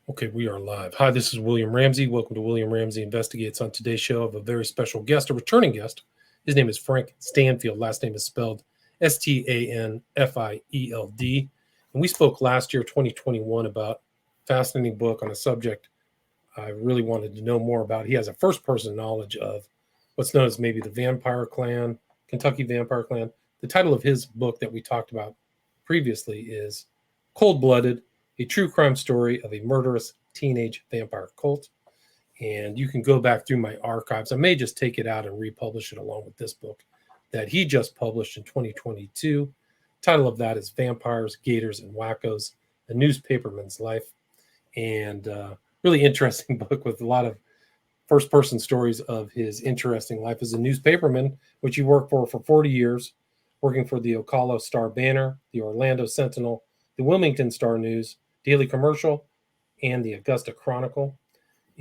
Okay, we are live. Hi, this is William Ramsey. Welcome to William Ramsey Investigates. On today's show, I have a very special guest, a returning guest. His name is Frank Stanfield. Last name is spelled Stanfield. And we spoke last year, 2021, about a fascinating book on a subject I really wanted to know more about. He has a first-person knowledge of what's known as maybe the Vampire Clan, Kentucky Vampire Clan. The title of his book that we talked about previously is Cold-Blooded, a true crime story of a murderous teenage vampire cult. And you can go back through my archives. I may just take it out and republish it along with this book that he just published in 2022. Title of that is Vampires, Gators, and Wackos, a Newspaperman's Life. And really interesting book with a lot of first-person stories of his interesting life as a newspaperman, which he worked for 40 years, working for the Ocala Star-Banner, the Orlando Sentinel, the Wilmington Star-News, Daily Commercial, and the Augusta Chronicle.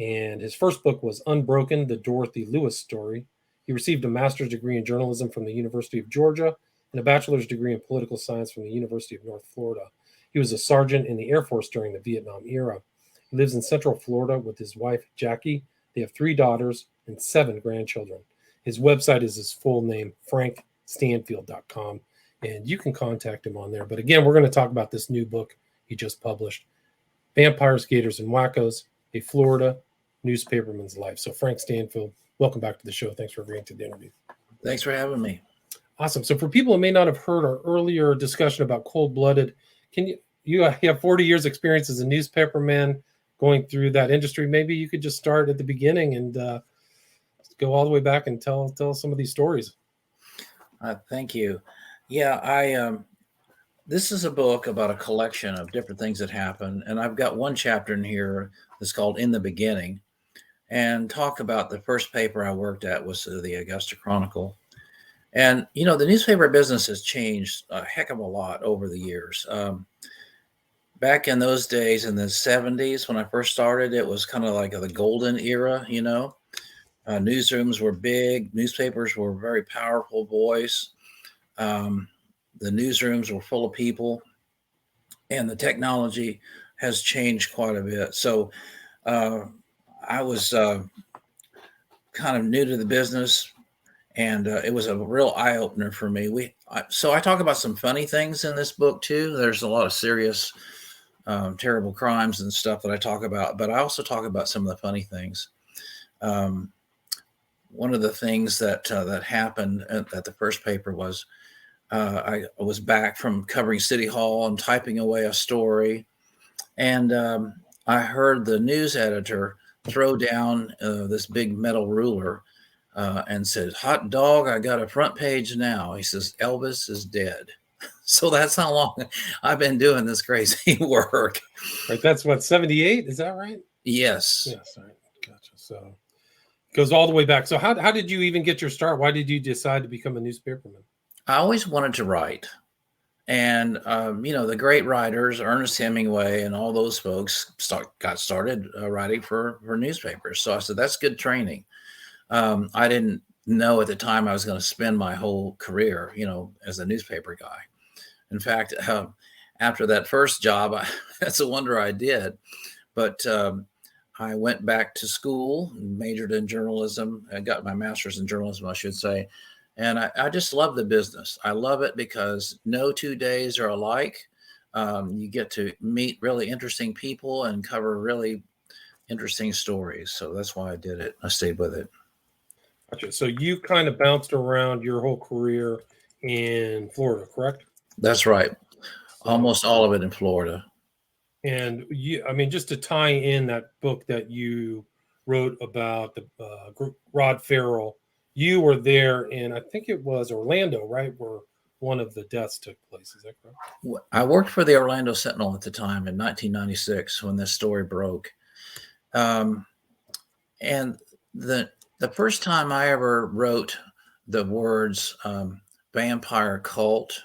And his first book was Unbroken, the Dorothy Lewis story. He received a master's degree in journalism from the University of Georgia and a bachelor's degree in political science from the University of North Florida. He was a sergeant in the Air Force during the Vietnam era. He lives in Central Florida with his wife, Jackie. They have 3 daughters and 7 grandchildren. His website is his full name, frankstanfield.com, and you can contact him on there. But again, we're going to talk about this new book he just published, Vampires, Gators, and Wackos, a Florida newspaperman's life. So Frank Stanfield, welcome back to the show. Thanks for agreeing to the interview. Thanks for having me. Awesome. So for people who may not have heard our earlier discussion about Cold-Blooded, you have 40 years experience as a newspaperman going through that industry. Maybe you could just start at the beginning and go all the way back and tell some of these stories. Thank you. Yeah, this is a book about a collection of different things that happen. And I've got one chapter in here that's called In the Beginning, and talk about the first paper I worked at was the Augusta Chronicle. And, the newspaper business has changed a heck of a lot over the years. Back in those days, in the 70s, when I first started, it was kind of like the golden era, newsrooms were big. Newspapers were a very powerful voice. The newsrooms were full of people, and the technology has changed quite a bit. So I was kind of new to the business, and it was a real eye-opener for me. So I talk about some funny things in this book, too. There's a lot of serious, terrible crimes and stuff that I talk about, but I also talk about some of the funny things. One of the things that happened at the first paper was I was back from covering City Hall and typing away a story, and I heard the news editor throw down this big metal ruler and said, "Hot dog, I got a front page now." He says, "Elvis is dead." So that's how long I've been doing this crazy work. Right, that's what, 78? Is that right? Yes. Yes, all right. Gotcha. So it goes all the way back. So how did you even get your start? Why did you decide to become a newspaperman? I always wanted to write. And, the great writers, Ernest Hemingway and all those folks got started writing for newspapers. So I said, that's good training. I didn't know at the time I was going to spend my whole career, as a newspaper guy. In fact, after that first job, that's a wonder I did. But I went back to school, majored in journalism. I got my master's in journalism, I should say. And I just love the business. I love it because no 2 days are alike. You get to meet really interesting people and cover really interesting stories. So that's why I did it. I stayed with it. Gotcha. So you kind of bounced around your whole career in Florida, correct? That's right. Almost all of it in Florida. And just to tie in that book that you wrote about the Rod Farrell, you were there in, I think it was Orlando, right, where one of the deaths took place. Is that correct? I worked for the Orlando Sentinel at the time in 1996 when this story broke. And the first time I ever wrote the words vampire cult,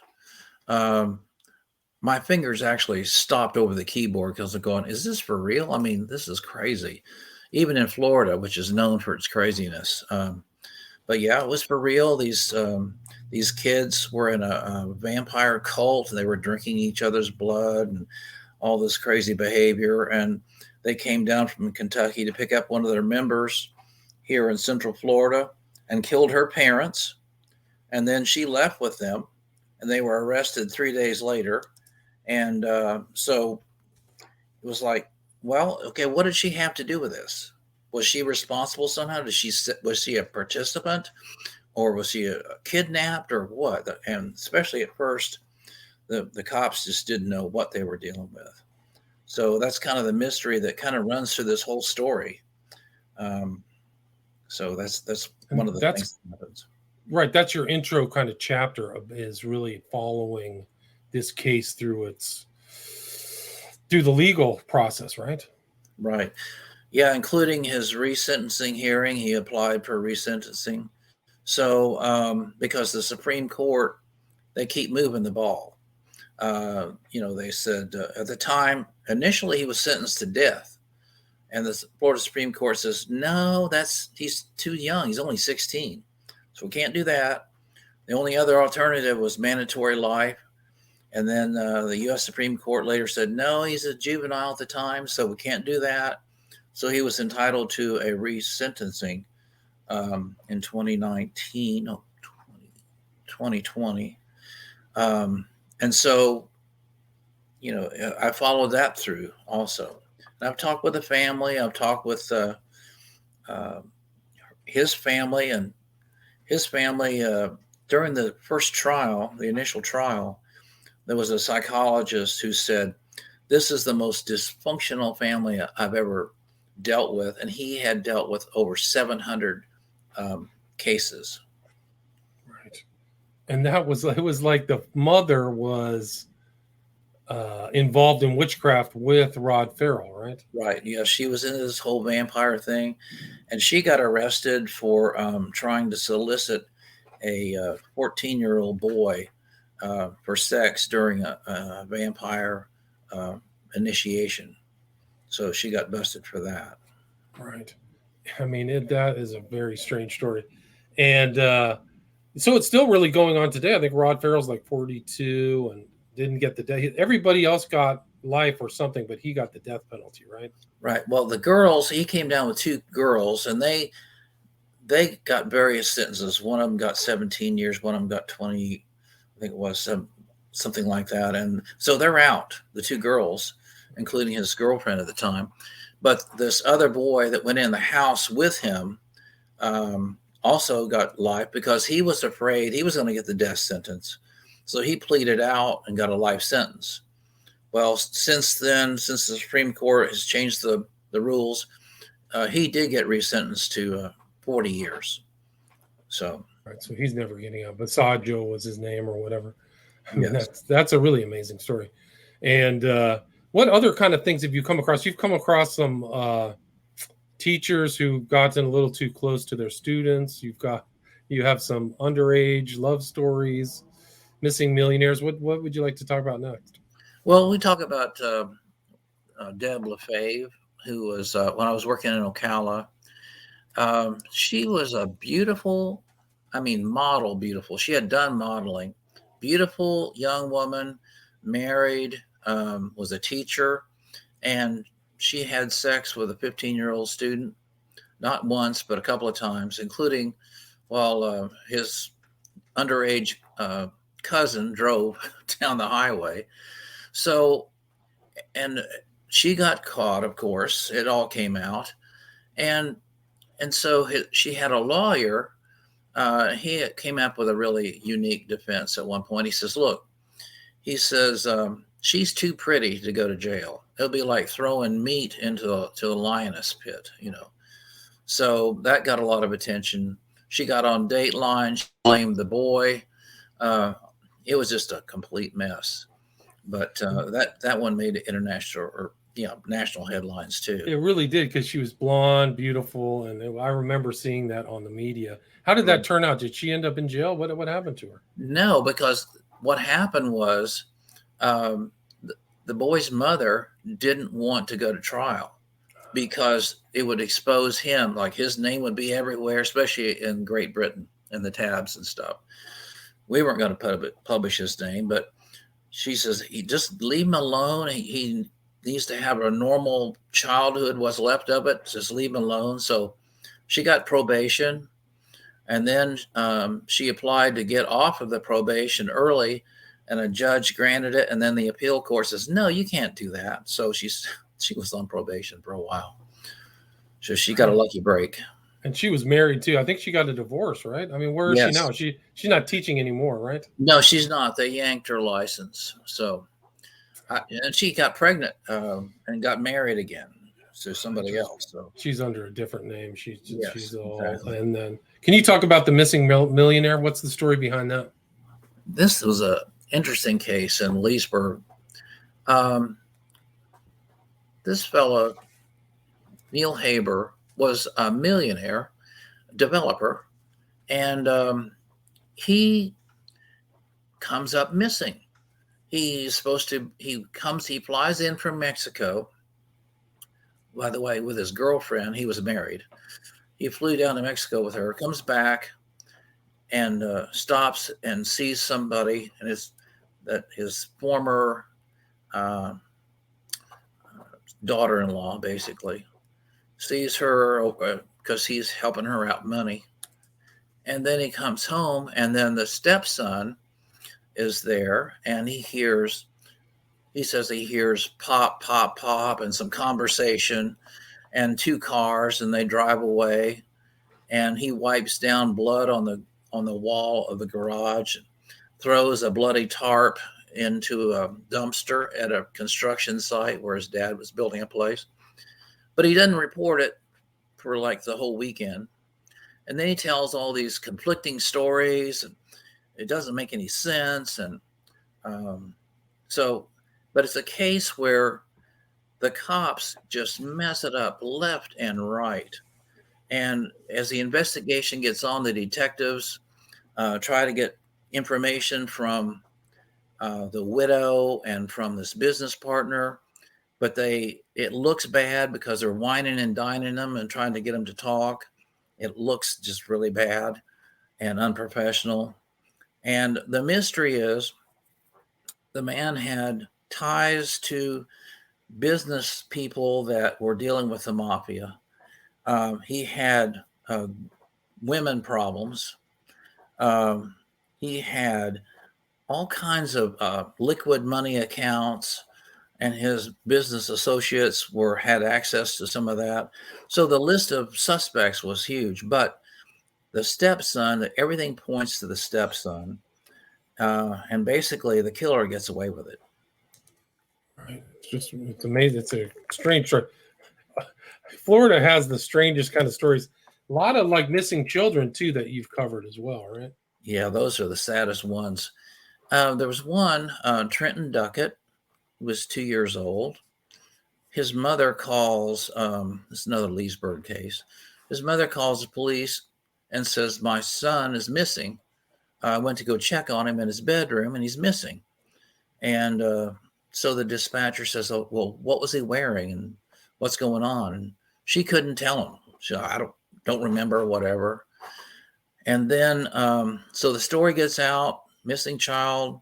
my fingers actually stopped over the keyboard because I'm going, is this for real? I mean, this is crazy. Even in Florida, which is known for its craziness. But yeah, it was for real. These kids were in a vampire cult, and they were drinking each other's blood, and all this crazy behavior. And they came down from Kentucky to pick up one of their members here in Central Florida and killed her parents. And then she left with them, and they were arrested 3 days later. And so it was like, well, okay, what did she have to do with this? Was she responsible somehow? Was she a participant, or was she kidnapped, or what? And especially at first, the cops just didn't know what they were dealing with. So that's kind of the mystery that kind of runs through this whole story. So that's one of the things that happens. Right. That's your intro kind of chapter is really following this case through the legal process, right? Right. Yeah, including his resentencing hearing. He applied for resentencing. So because the Supreme Court, they keep moving the ball. They said at the time, initially he was sentenced to death. And the Florida Supreme Court says, no, he's too young. He's only 16. So we can't do that. The only other alternative was mandatory life. And then the U.S. Supreme Court later said, no, he's a juvenile at the time, so we can't do that. So he was entitled to a resentencing in 2020. And so, I followed that through also. And I've talked with the family. I've talked with his family, and his family during the first trial, the initial trial. There was a psychologist who said, this is the most dysfunctional family I've ever dealt with. And he had dealt with over 700 cases. Right. And it was like the mother was involved in witchcraft with Rod Ferrell, right? Right. Yeah. She was in this whole vampire thing, and she got arrested for trying to solicit a 14-year-old boy for sex during a vampire initiation. So she got busted for that. Right. I mean, that is a very strange story. And so it's still really going on today. I think Rod Ferrell's like 42 and didn't get the death. Everybody else got life or something, but he got the death penalty, right? Right. Well, the girls, he came down with 2 girls, and they got various sentences. One of them got 17 years. One of them got 20, I think it was something like that. And so they're out, the 2 girls, including his girlfriend at the time. But this other boy that went in the house with him also got life because he was afraid he was going to get the death sentence. So he pleaded out and got a life sentence. Well, since then, since the Supreme Court has changed the rules, he did get resentenced to 40 years. So, right, so he's never getting out. Basad Joe was his name or whatever. I mean, yes. that's a really amazing story. And what other kind of things have you come across? You've come across some teachers who've gotten a little too close to their students. You have some underage love stories, missing millionaires. What would you like to talk about next? Well, we talk about Deb LaFave, who was when I was working in Ocala. She was a beautiful, model beautiful. She had done modeling. Beautiful young woman, married, was a teacher, and she had sex with a 15-year-old student, not once, but a couple of times, including while his underage cousin drove down the highway. So, and she got caught, of course. It all came out. And so she had a lawyer. He came up with a really unique defense at one point. He says, look, she's too pretty to go to jail. It'll be like throwing meat into a lioness pit, So that got a lot of attention. She got on Dateline. She blamed the boy. It was just a complete mess. But that one made international national headlines too. It really did, because she was blonde, beautiful, and I remember seeing that on the media. How did that turn out? Did she end up in jail? What happened to her? No, because what happened was the boy's mother didn't want to go to trial because it would expose him. Like, his name would be everywhere, especially in Great Britain and the tabs and stuff. We weren't going to publish his name, but she says, he just leave him alone. He needs to have a normal childhood, what's left of it. Just leave him alone. So she got probation. And then she applied to get off of the probation early, and a judge granted it. And then the appeal court says, no, you can't do that. So she was on probation for a while. So she got a lucky break. And she was married too. I think she got a divorce, right? I mean, where is she Yes. now? She's not teaching anymore, right? No, she's not. They yanked her license. So, and she got pregnant and got married again to somebody else. So she's under a different name. yes, she's all. exactly. And then, can you talk about the missing millionaire? What's the story behind that? This was a interesting case in Leesburg. This fellow, Neil Haber, was a millionaire developer, and he comes up missing. He flies in from Mexico. By the way, with his girlfriend, he was married. He flew down to Mexico with her, comes back, and stops and sees somebody, and his former daughter-in-law, basically, sees her because he's helping her out money. And then he comes home, and then the stepson is there, and he says he hears pop, pop, pop, and some conversation, and two cars, and they drive away, and he wipes down blood on the wall of the garage, throws a bloody tarp into a dumpster at a construction site where his dad was building a place. But he doesn't report it for like the whole weekend. And then he tells all these conflicting stories, and it doesn't make any sense. And but it's a case where the cops just mess it up left and right. And as the investigation gets on, the detectives try to get information from the widow and from this business partner, but it looks bad because they're whining and dining them and trying to get them to talk. It looks just really bad and unprofessional. And the mystery is the man had ties to business people that were dealing with the mafia. He had women problems. He had all kinds of liquid money accounts, and his business associates had access to some of that. So the list of suspects was huge, but the stepson, everything points to the stepson, and basically the killer gets away with it. Right. It's amazing. It's a strange story. Florida has the strangest kind of stories. A lot of like missing children too that you've covered as well, right? Yeah, those are the saddest ones. There was one, Trenton Duckett, who was 2 years old. His mother calls, this is another Leesburg case. His mother calls the police and says, my son is missing. I went to go check on him in his bedroom, and he's missing. And so the dispatcher says, oh, well, what was he wearing and what's going on? And she couldn't tell him. I don't remember, whatever. And then, so the story gets out, missing child.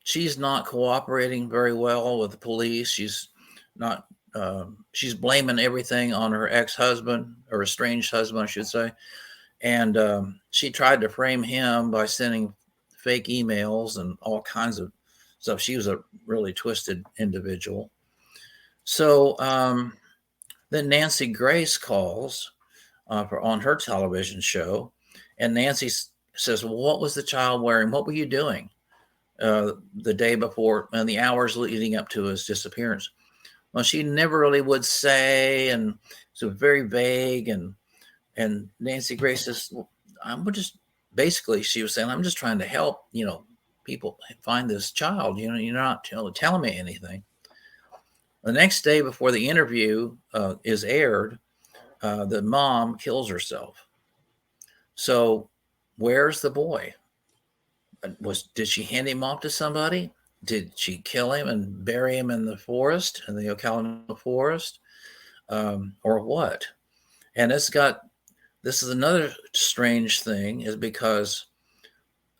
She's not cooperating very well with the police. She's blaming everything on her ex-husband, or estranged husband, I should say. And she tried to frame him by sending fake emails and all kinds of stuff. She was a really twisted individual. So then Nancy Grace calls on her television show, and Nancy says, well, what was the child wearing? What were you doing the day before and the hours leading up to his disappearance? Well, she never really would say, and so very vague. And Nancy Grace says, well, basically she was saying, I'm just trying to help, people find this child. You're not telling me anything. The next day before the interview is aired, the mom kills herself. So where's the boy? Did she hand him off to somebody? Did she kill him and bury him in the forest, in the Ocala forest, or what? And this is another strange thing, is because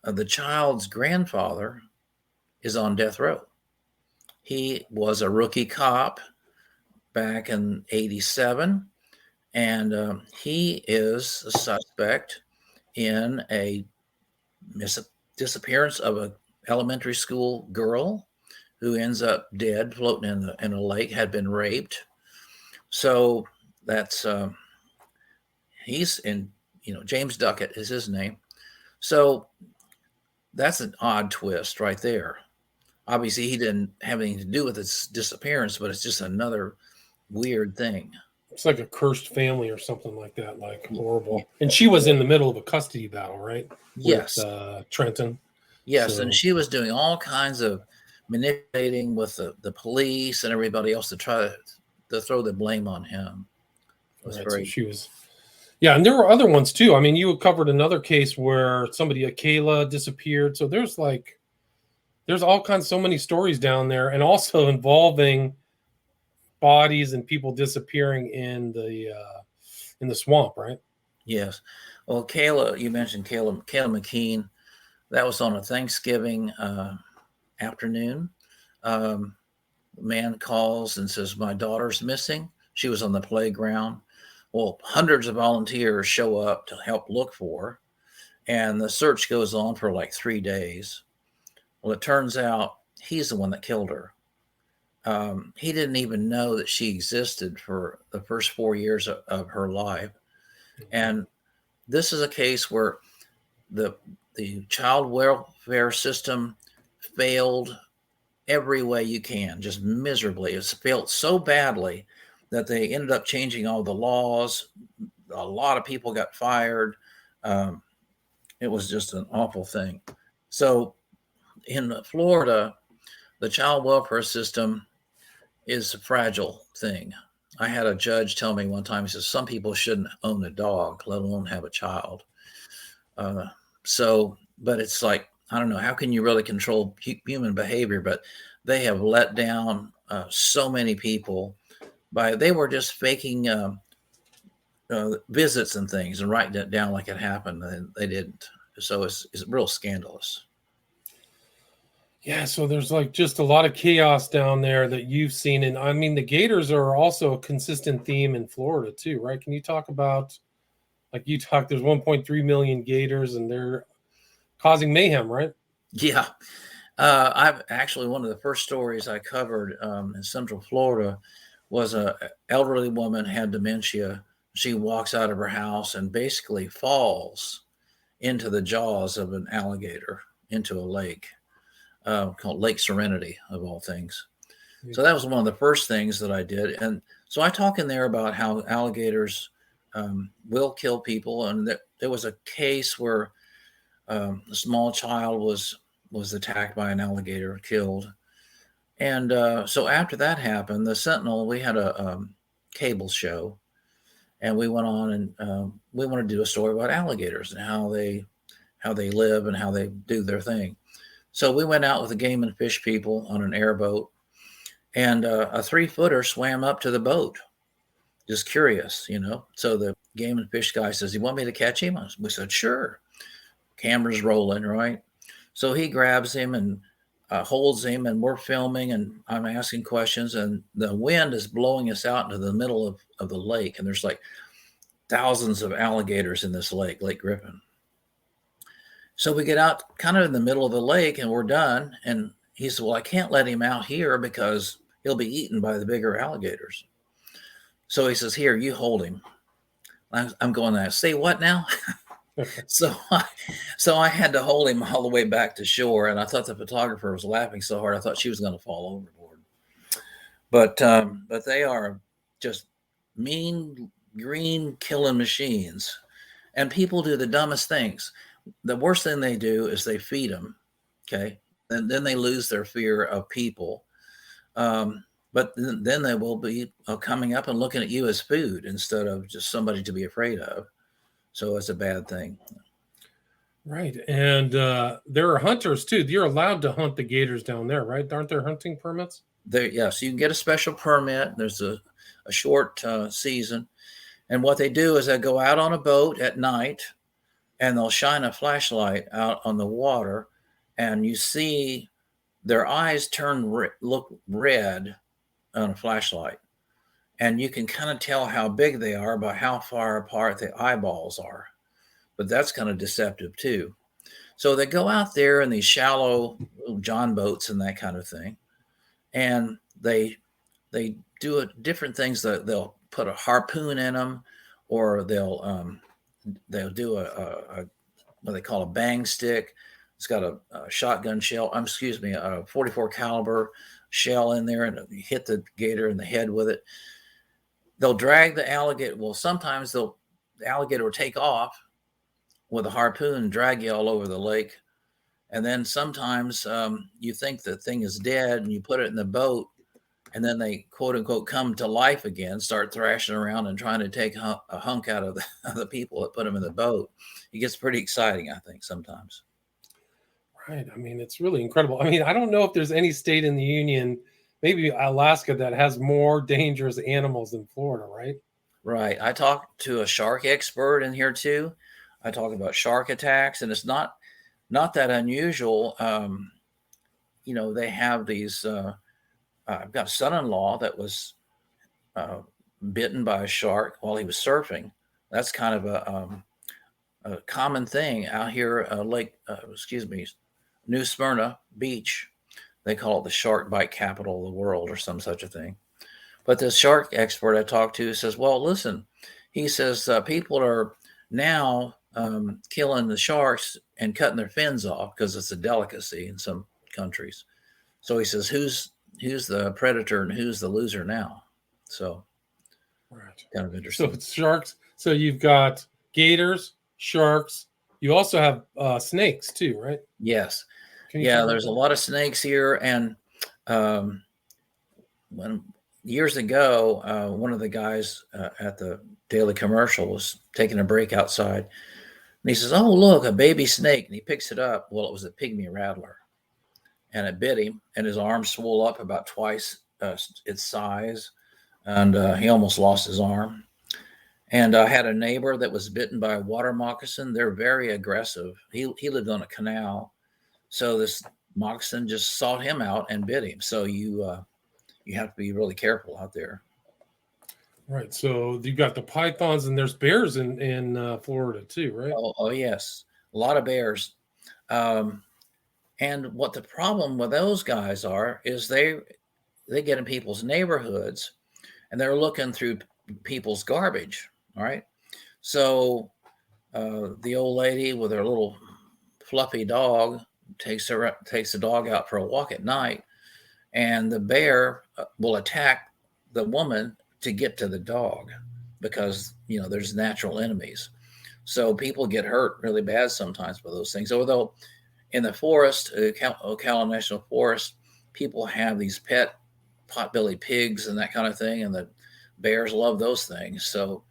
the child's grandfather is on death row. He was a rookie cop back in '87, and he is a suspect in a disappearance of an elementary school girl who ends up dead, floating in a lake, had been raped. So that's he's in, James Duckett is his name. So that's an odd twist right there. Obviously, he didn't have anything to do with its disappearance, but it's just another weird thing. It's like a cursed family or something like that, like horrible. And she was in the middle of a custody battle, right? Yes. With Trenton. Yes, So- and she was doing all kinds of manipulating with the police and everybody else to try to throw the blame on him. It was Right, very. so she was. Yeah, and there were other ones too. I mean, you covered another case where somebody, Kayla, disappeared. So there's all kinds, so many stories down there, and also involving bodies and people disappearing in the swamp, right? Yes. Well, Kayla, you mentioned Kayla McKean. That was on a Thanksgiving afternoon. Man calls and says, "My daughter's missing. She was on the playground." Well, hundreds of volunteers show up to help look for her, and the search goes on for like 3 days. Well, it turns out he's the one that killed her. He didn't even know that she existed for the first 4 years of her life. And this is a case where the child welfare system failed every way you can, just miserably. It's failed so badly that they ended up changing all the laws. A lot of people got fired. It was just an awful thing. So in Florida, the child welfare system is a fragile thing. I had a judge tell me one time, he says, some people shouldn't own a dog, let alone have a child. But it's like, I don't know, how can you really control human behavior? But they have let down so many people they were just faking visits and things and writing it down like it happened, and they didn't. So it's real scandalous. Yeah, so there's just a lot of chaos down there that you've seen. And I mean, the Gators are also a consistent theme in Florida too, right? Can you talk about, there's 1.3 million Gators and they're causing mayhem, right? Yeah. I've actually, one of the first stories I covered in Central Florida was a elderly woman had dementia. She walks out of her house and basically falls into the jaws of an alligator into a lake. Called Lake Serenity, of all things. So that was one of the first things that I did. And so I talk in there about how alligators will kill people. And there was a case where a small child was attacked by an alligator, killed. And so after that happened, the Sentinel, we had a cable show. And we went on and we wanted to do a story about alligators and how they live and how they do their thing. So we went out with the game and fish people on an airboat, and a 3-footer swam up to the boat, just curious, So the game and fish guy says, "You want me to catch him?" We said, "Sure." Camera's rolling, right? So he grabs him and holds him, and we're filming, and I'm asking questions, and the wind is blowing us out into the middle of the lake, and there's like thousands of alligators in this lake, Lake Griffin. So we get out kind of in the middle of the lake and we're done. And he said, "Well, I can't let him out here because he'll be eaten by the bigger alligators." So he says, "Here, you hold him." I'm going, "Say what now?" So I had to hold him all the way back to shore. And I thought the photographer was laughing so hard, I thought she was going to fall overboard. But they are just mean, green killing machines. And people do the dumbest things. The worst thing they do is they feed them, okay? And then they lose their fear of people. But then they will be coming up and looking at you as food instead of just somebody to be afraid of. So it's a bad thing. Right. And there are hunters too. You're allowed to hunt the gators down there, right? Aren't there hunting permits? Yes, you can get a special permit. There's a short season. And what they do is they go out on a boat at night and they'll shine a flashlight out on the water, and you see their eyes look red on a flashlight, and you can kind of tell how big they are by how far apart the eyeballs are. But that's kind of deceptive too. So they go out there in these shallow John boats and that kind of thing, and they do different things. That they'll put a harpoon in them, or they'll do a what they call a bang stick. It's got a shotgun shell. Excuse me, a 44 caliber shell in there, and you hit the gator in the head with it. They'll drag the alligator. Well, sometimes the alligator will take off with a harpoon and drag you all over the lake. And then sometimes you think the thing is dead, and you put it in the boat, and then they quote unquote come to life again, start thrashing around and trying to take a hunk out of the people that put them in the boat. It gets pretty exciting, I think, sometimes. Right. I mean, it's really incredible. I mean, I don't know if there's any state in the union, maybe Alaska, that has more dangerous animals than Florida, right? Right. I talked to a shark expert in here too. I talk about shark attacks, and it's not that unusual. They have these. I've got a son-in-law that was bitten by a shark while he was surfing. That's kind of a common thing out here, New Smyrna Beach. They call it the shark bite capital of the world, or some such a thing. But the shark expert I talked to says, well, listen, he says people are now killing the sharks and cutting their fins off because it's a delicacy in some countries. So he says, who's the predator and who's the loser now? So right. Kind of interesting. So it's sharks. So you've got gators, sharks. You also have snakes too, right? Yes. Yeah, there's a lot of snakes here. And years ago, one of the guys at the Daily Commercial was taking a break outside, and he says, oh, look, a baby snake. And he picks it up. Well, it was a pygmy rattler, and it bit him, and his arm swelled up about twice its size, and he almost lost his arm. And I had a neighbor that was bitten by a water moccasin. They're very aggressive. He lived on a canal, so this moccasin just sought him out and bit him. So you have to be really careful out there. Right. So you got the pythons, and there's bears in Florida too, right? Oh yes, a lot of bears. And what the problem with those guys is they get in people's neighborhoods, and they're looking through people's garbage. All right. So the old lady with her little fluffy dog takes the dog out for a walk at night, and the bear will attack the woman to get to the dog because there's natural enemies. So people get hurt really bad sometimes by those things. Although in the forest, Ocala National Forest, people have these pet potbelly pigs and that kind of thing, and the bears love those things. So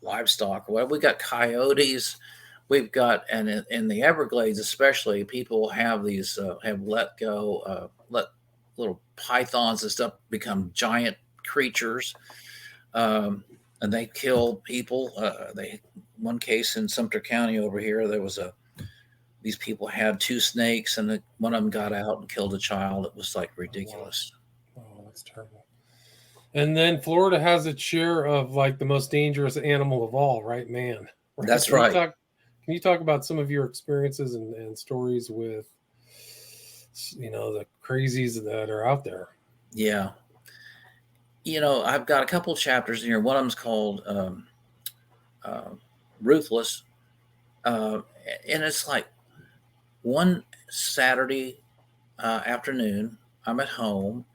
livestock. Well, we got coyotes. We've got, and in the Everglades especially, people have these have let little pythons and stuff become giant creatures, and they kill people. One case in Sumter County over here, there was these people had two snakes, and one of them got out and killed a child. It was like ridiculous. Oh, that's terrible. And then Florida has its share of like the most dangerous animal of all, right? Man. Right? That's right. Can you talk about some of your experiences and stories with, the crazies that are out there? Yeah. I've got a couple chapters in here. One of them's called Ruthless. And it's like one Saturday afternoon, I'm at home,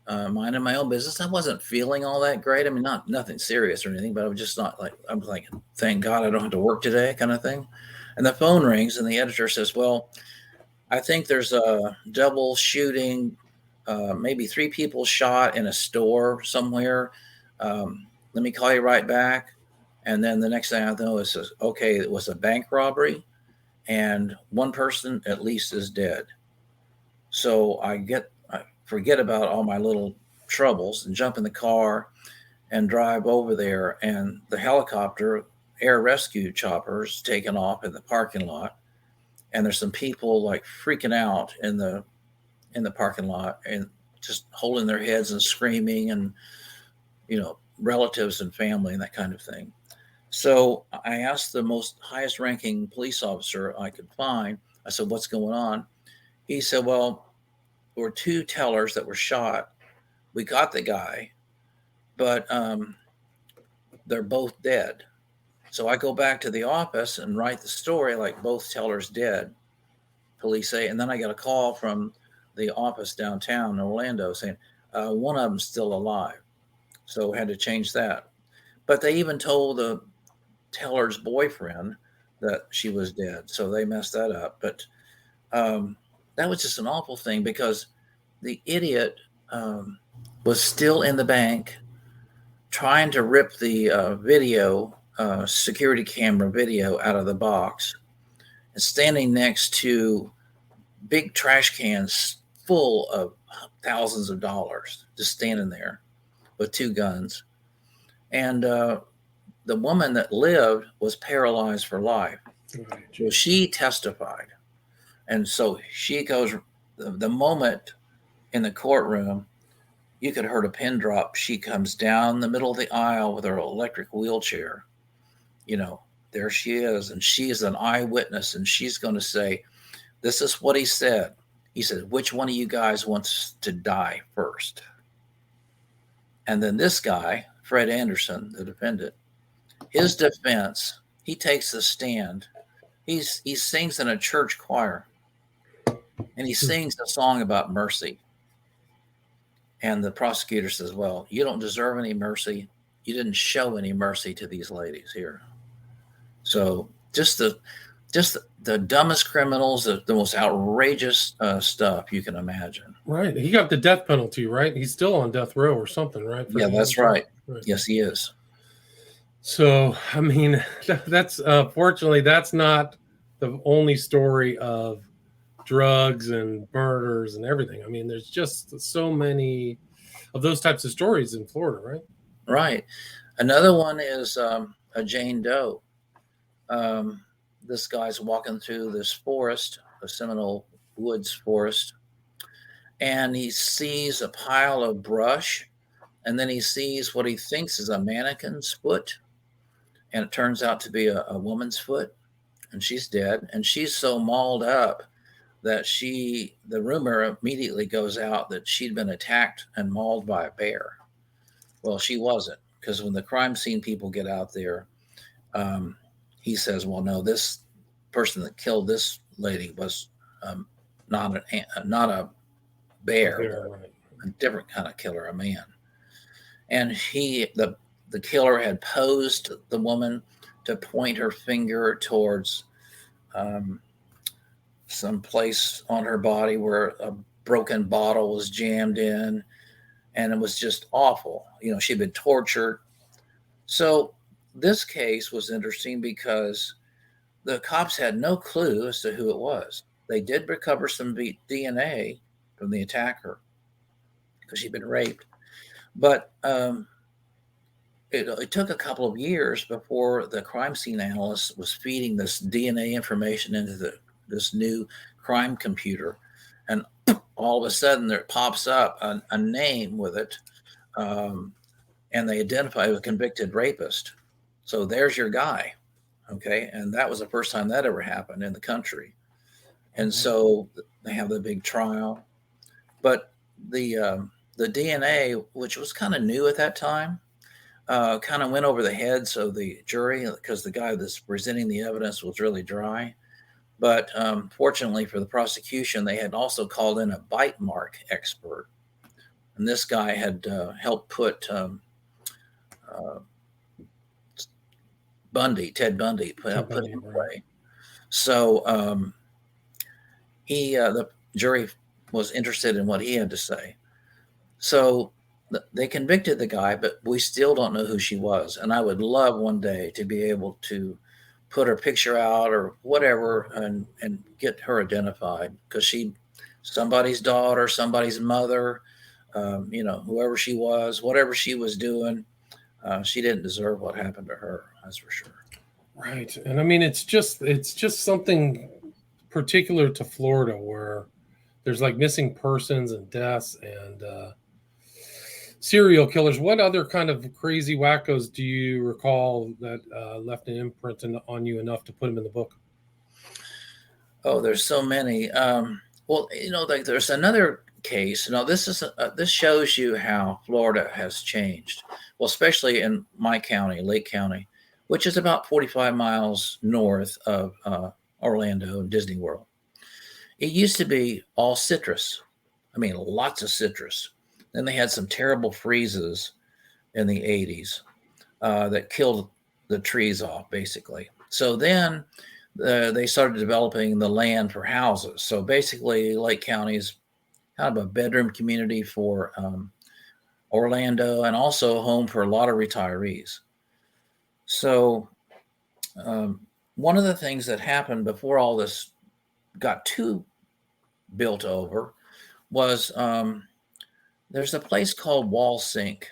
minding my own business. I wasn't feeling all that great. I mean, nothing serious or anything, but I was just not like, I'm thinking, thank God I don't have to work today kind of thing. And the phone rings, and the editor says, well, I think there's a double shooting, maybe 3 people shot in a store somewhere. Let me call you right back. And then the next thing I know, it says, okay, it was a bank robbery, and one person at least is dead. So I forget about all my little troubles and jump in the car and drive over there. And the helicopter air rescue choppers taken off in the parking lot. And there's some people like freaking out in the in the parking lot and just holding their heads and screaming, and relatives and family and that kind of thing. So I asked the most highest ranking police officer I could find. I said, "What's going on?" He said, "Well, there were two tellers that were shot. We got the guy, but they're both dead." So I go back to the office and write the story like both tellers dead, police say. And then I got a call from the office downtown in Orlando saying one of them's still alive. So I had to change that. But they even told the teller's boyfriend that she was dead. So they messed that up. But that was just an awful thing because the idiot was still in the bank trying to rip the video, security camera video out of the box, and standing next to big trash cans full of thousands of dollars, just standing there with two guns. And the woman that lived was paralyzed for life. So she testified. And so she goes, the moment in the courtroom, you could heard a pin drop. She comes down the middle of the aisle with her electric wheelchair. There she is. And she is an eyewitness. And she's going to say, this is what he said. He said, which one of you guys wants to die first? And then this guy, Fred Anderson, the defendant, his defense, he takes the stand. He sings in a church choir. And he sings a song about mercy. And the prosecutor says, well, you don't deserve any mercy. You didn't show any mercy to these ladies here. So just the dumbest criminals, the most outrageous stuff you can imagine. Right. He got the death penalty, right? He's still on death row or something, right? Yeah, that's right. Yes, he is. So, I mean, that's fortunately, that's not the only story of drugs and murders and everything. I mean, there's just so many of those types of stories in Florida, right? Right. Another one is a Jane Doe. This guy's walking through this forest, a Seminole Woods forest, and he sees a pile of brush, and then he sees what he thinks is a mannequin's foot, and it turns out to be a woman's foot, and she's dead, and she's so mauled up that the rumor immediately goes out that she'd been attacked and mauled by a bear. Well, she wasn't, because when the crime scene people get out there, he says, well, no, this person that killed this lady was not a bear, right. A different kind of killer, a man. And the killer had posed the woman to point her finger towards some place on her body where a broken bottle was jammed in, and it was just awful. She'd been tortured. So this case was interesting because the cops had no clue as to who it was. They did recover some DNA from the attacker because she'd been raped. But it took a couple of years before the crime scene analyst was feeding this DNA information into this new crime computer. And all of a sudden there pops up a name with it, and they identify a convicted rapist. So there's your guy. Okay. And that was the first time that ever happened in the country. And so they have the big trial. But the DNA, which was kind of new at that time, kind of went over the heads of the jury because the guy that's presenting the evidence was really dry. But fortunately for the prosecution, they had also called in a bite mark expert. And this guy had helped put Ted Bundy, put him away. So the jury was interested in what he had to say. So they convicted the guy, but we still don't know who she was. And I would love one day to be able to put her picture out or whatever and get her identified, because somebody's daughter, somebody's mother, whoever she was, whatever she was doing, she didn't deserve what happened to her. That's for sure. Right. And I mean, it's just something particular to Florida where there's like missing persons and deaths and serial killers. What other kind of crazy wackos do you recall that left an imprint on you enough to put them in the book? Oh, there's so many. Well, like there's another case. This shows you how Florida has changed. Well, especially in my county, Lake County, which is about 45 miles north of Orlando and Disney World. It used to be all citrus. I mean, lots of citrus. Then they had some terrible freezes in the 80s that killed the trees off, basically. So then they started developing the land for houses. So basically, Lake County is kind of a bedroom community for Orlando and also a home for a lot of retirees. So one of the things that happened before all this got too built over was there's a place called Wall Sink.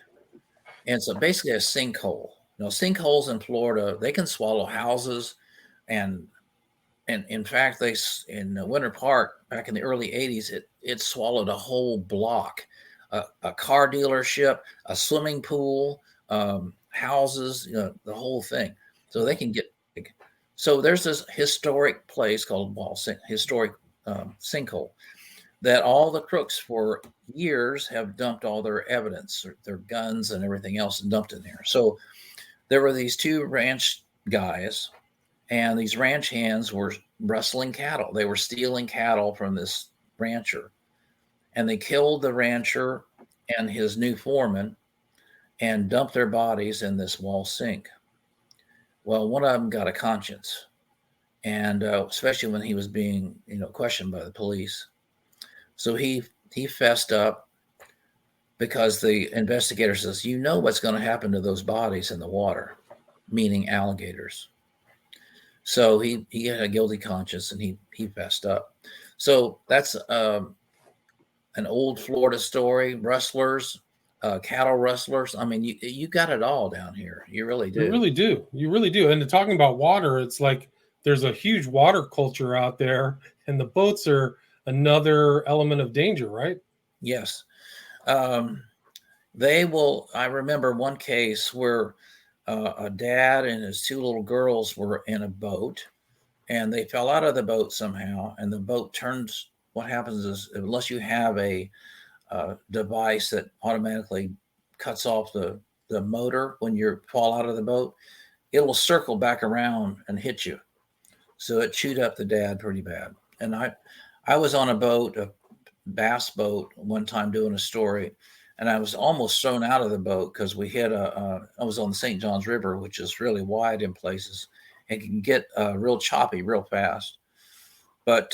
And it's basically a sinkhole. Sinkholes in Florida, they can swallow houses. And in fact, in Winter Park back in the early 80s, it swallowed a whole block, a car dealership, a swimming pool, houses, the whole thing. So they can get big. So there's this historic place called historic sinkhole that all the crooks for years have dumped all their evidence, their guns and everything else, and dumped in there. So there were these two ranch guys, and these ranch hands were rustling cattle. They were stealing cattle from this rancher, and they killed the rancher and his new foreman and dumped their bodies in this wall sink. Well, one of them got a conscience, and especially when he was being, questioned by the police. So he fessed up because the investigator says, what's going to happen to those bodies in the water, meaning alligators. So he had a guilty conscience and he fessed up. So that's an old Florida story. Rustlers, cattle rustlers. I mean, you got it all down here. You really do. You really do. You really do. And talking about water, it's like there's a huge water culture out there, and the boats are another element of danger, right? Yes. They will. I remember one case where a dad and his two little girls were in a boat, and they fell out of the boat somehow, and the boat turns. What happens is, unless you have a device that automatically cuts off the motor when you fall out of the boat, it will circle back around and hit you. So it chewed up the dad pretty bad. And I was on a boat, a bass boat, one time doing a story, and I was almost thrown out of the boat because we hit I was on the St. Johns River, which is really wide in places and can get real choppy real fast. But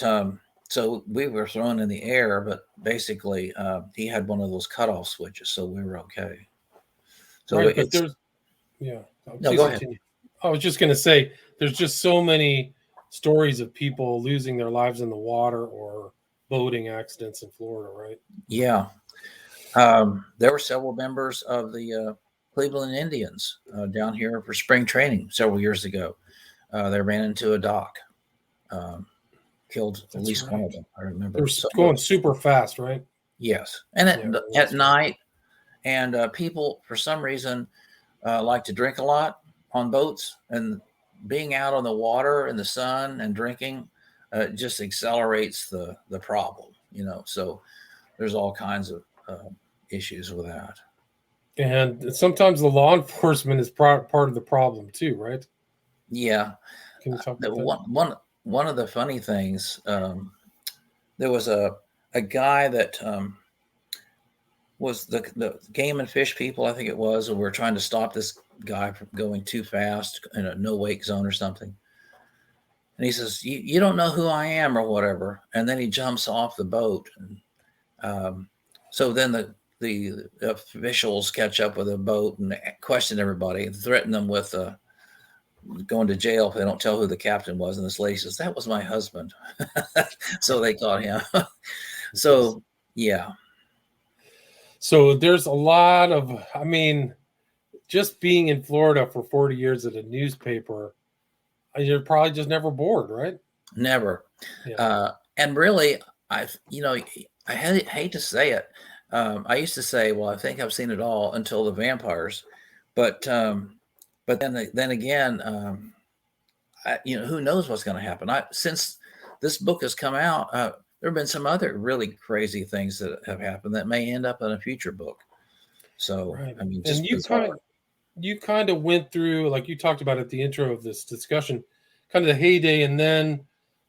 so we were thrown in the air, but basically he had one of those cutoff switches, so we were okay. So right, but there's, yeah. No, go ahead. I was just going to say, there's just so many stories of people losing their lives in the water or boating accidents in Florida, right? Yeah. There were several members of the Cleveland Indians down here for spring training several years ago. They ran into a dock, killed at least one of them. I remember. They're going super fast, right? Yes. And at night, and people, for some reason, like to drink a lot on boats, and being out on the water in the sun and drinking just accelerates the problem, so there's all kinds of issues with that. And sometimes the law enforcement is part of the problem too, right? Yeah. Can you talk about that? One of the funny things, there was a guy that was the game and fish people, I think it was, and we're trying to stop this guy from going too fast in a no wake zone or something. And he says, you don't know who I am or whatever. And then he jumps off the boat. And so then the officials catch up with the boat and question everybody and threaten them with going to jail if they don't tell who the captain was. And this lady says, that was my husband. So they caught him. So, yeah. So there's a lot of, just being in Florida for 40 years at a newspaper, you're probably just never bored, right? Never. Yeah. And really, hate to say it. I used to say, well, I think I've seen it all until the vampires, but then again, who knows what's going to happen? Since this book has come out, there have been some other really crazy things that have happened that may end up in a future book. So, Right. I mean, And just bizarre. you kind of went through, like you talked about at the intro of this discussion, kind of the heyday, and then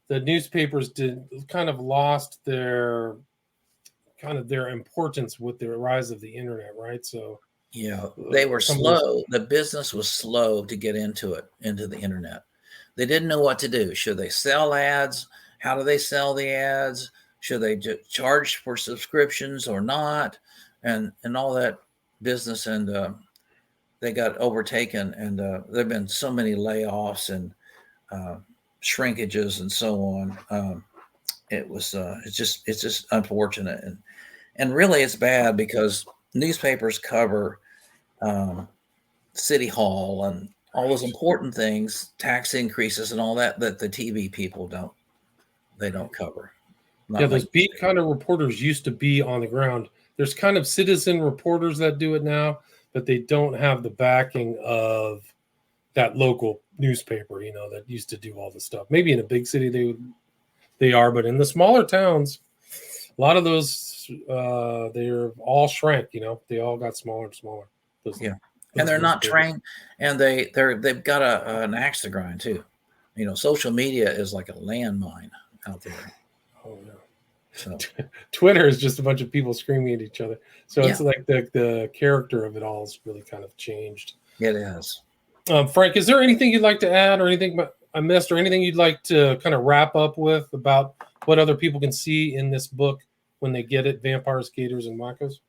the newspapers kind of lost their importance with the rise of the internet, right? So Yeah, they were some of those, slow. The business was slow to get into the internet. They didn't know what to do. Should they sell ads? How do they sell the ads? Should they charge for subscriptions or not? And all that business. And they got overtaken. And there've been so many layoffs and shrinkages and so on. It's just unfortunate. And really it's bad because newspapers cover City Hall and all those important things, tax increases and all that the TV people don't cover. yeah, Not those like beat kind of reporters used to be on the ground. There's kind of citizen reporters that do it now, but they don't have the backing of that local newspaper, that used to do all the stuff. Maybe in a big city they are, but in the smaller towns, a lot of those they're all shrank. They all got smaller and smaller. Yeah, and they're not trained, and they've got an axe to grind too. Social media is like a landmine out there. Oh yeah. So Twitter is just a bunch of people screaming at each other. So yeah, it's like the character of it all has really kind of changed. it is. Frank, is there anything you'd like to add, or anything I missed, or anything you'd like to kind of wrap up with about what other people can see in this book when they get it, Vampires, Gators, and Wackos?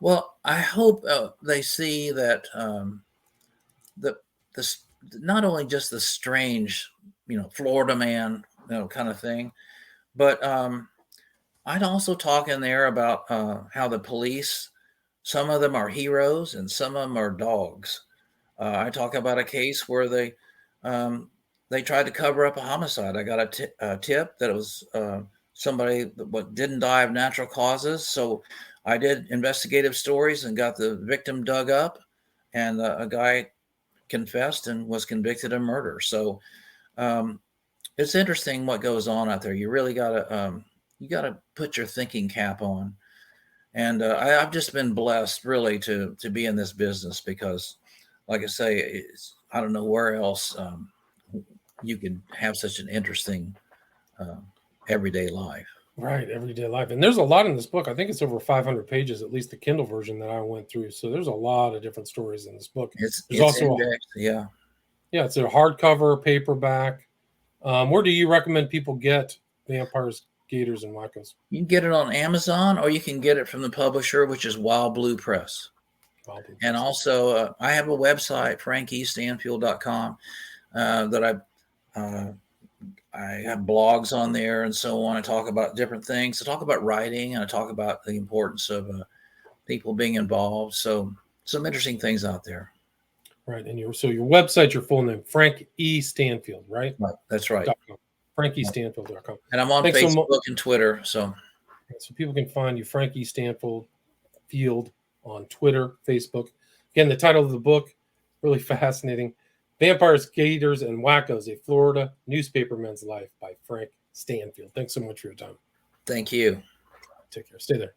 Well, I hope they see that the not only just the strange, Florida man, kind of thing, but I'd also talk in there about how the police, some of them are heroes and some of them are dogs. I talk about a case where they tried to cover up a homicide. I got a tip that it was somebody that didn't die of natural causes. So I did investigative stories and got the victim dug up, and a guy confessed and was convicted of murder. So it's interesting what goes on out there. You really gotta put your thinking cap on. And I've just been blessed really to be in this business because, like I say, I don't know where else you could have such an interesting everyday life. Right, everyday life. And there's a lot in this book. I think it's over 500 pages, at least the Kindle version that I went through. So there's a lot of different stories in this book. There's It's also indexed, yeah. yeah, it's a hardcover, paperback. Where do you recommend people get Vampires, Gators, and Wackos? You can get it on Amazon, or you can get it from the publisher, which is Wild Blue Press. And also, I have a website, frankiestanfield.com, that I have blogs on there and so on. I talk about different things. I talk about writing, and I talk about the importance of people being involved. So some interesting things out there. Right, and your website, your full name, Frank E. Stanfield, right? Right. That's right. FrankieStanfield.com. And I'm on Facebook and Twitter. So people can find you, Frank E. Stanfield Field, on Twitter, Facebook. Again, the title of the book, really fascinating. Vampires, Gators, and Wackos, a Florida Newspaperman's Life by Frank Stanfield. Thanks so much for your time. Thank you. Take care. Stay there.